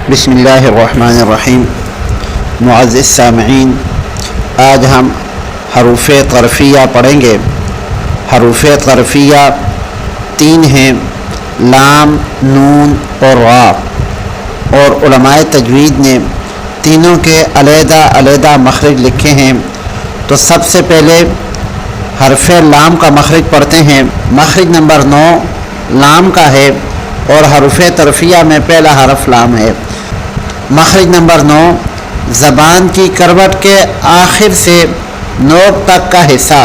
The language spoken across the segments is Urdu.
بسم اللہ الرحمن الرحیم۔ معزز سامعین، آج ہم حروف طرفیہ پڑھیں گے۔ حروف طرفیہ 3 ہیں، لام، نون اور را، اور علماء تجوید نے تینوں کے علیحدہ علیحدہ مخرج لکھے ہیں۔ تو سب سے پہلے حرف لام کا مخرج پڑھتے ہیں۔ مخرج نمبر 9 لام کا ہے اور حروف طرفیہ میں پہلا حرف لام ہے۔ مخرج نمبر 9 زبان کی کروٹ کے آخر سے نوک تک کا حصہ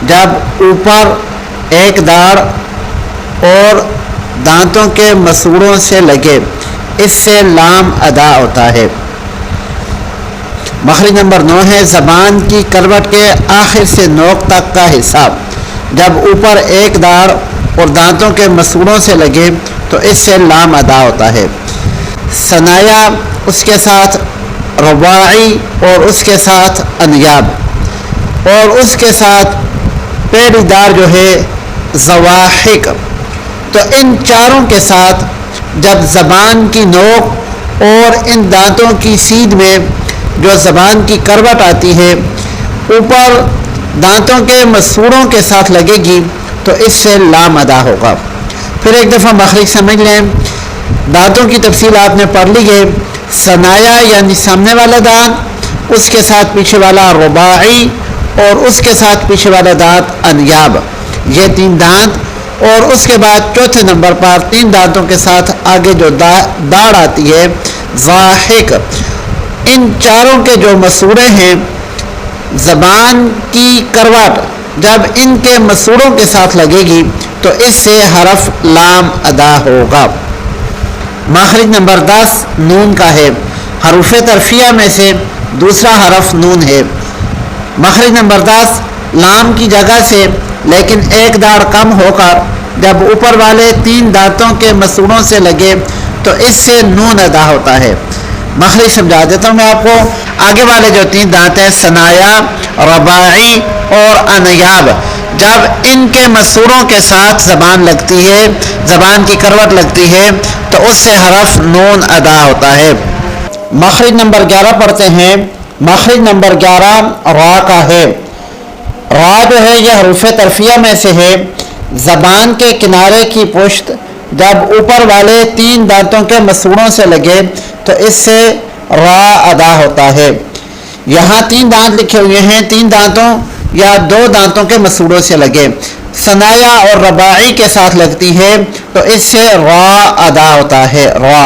جب اوپر ایک داڑ اور دانتوں کے مسوڑوں سے لگے، اس سے لام ادا ہوتا ہے۔ مخرج نمبر 9 ہے زبان کی کروٹ کے آخر سے نوک تک کا حصہ جب اوپر ایک داڑ اور دانتوں کے مسوڑوں سے لگے تو اس سے لام ادا ہوتا ہے۔ ثنایا، اس کے ساتھ رباعی اور اس کے ساتھ انیاب، اور اس کے ساتھ پہلی دار جو ہے زواحق۔ تو ان چاروں کے ساتھ جب زبان کی نوک اور ان دانتوں کی سیدھ میں جو زبان کی کروٹ آتی ہے اوپر دانتوں کے مسوڑوں کے ساتھ لگے گی تو اس سے لام ادا ہوگا۔ پھر ایک دفعہ مخرج سمجھ لیں۔ دانتوں کی تفصیل آپ نے پڑھ لی ہے۔ ثنایا یعنی سامنے والا دانت، اس کے ساتھ پیچھے والا رباعی اور اس کے ساتھ پیچھے والا دانت انیاب، یہ 3 دانت، اور اس کے بعد چوتھے نمبر پر 3 دانتوں کے ساتھ آگے جو داڑ آتی ہے ضاحک۔ ان چاروں کے جو مسوڑے ہیں، زبان کی کروٹ جب ان کے مسوڑوں کے ساتھ لگے گی تو اس سے حرف لام ادا ہوگا۔ مخرج نمبر 10 نون کا ہے۔ حروف طرفیہ میں سے دوسرا حرف نون ہے۔ مخرج نمبر 10 لام کی جگہ سے لیکن ایک داڑ کم ہو کر جب اوپر والے 3 دانتوں کے مسوڑوں سے لگے تو اس سے نون ادا ہوتا ہے۔ مخرج سمجھا دیتا ہوں میں آپ کو۔ آگے والے جو 3 دانت ہیں ثنایا، رباعی اور انیاب، جب ان کے مسوڑوں کے ساتھ زبان لگتی ہے، زبان کی کروٹ لگتی ہے تو اس سے حرف نون ادا ہوتا ہے۔ مخرج نمبر 11 پڑھتے ہیں۔ مخرج نمبر 11 را کا ہے۔ را جو ہے یہ حروف طرفیہ میں سے ہے۔ زبان کے کنارے کی پشت جب اوپر والے 3 دانتوں کے مسوڑوں سے لگے تو اس سے را ادا ہوتا ہے۔ یہاں 3 دانت لکھے ہوئے ہیں، 3 دانتوں یا 2 دانتوں کے مسوڑوں سے لگے، ثنایا اور رباعی کے ساتھ لگتی ہے تو اس سے را ادا ہوتا ہے، را۔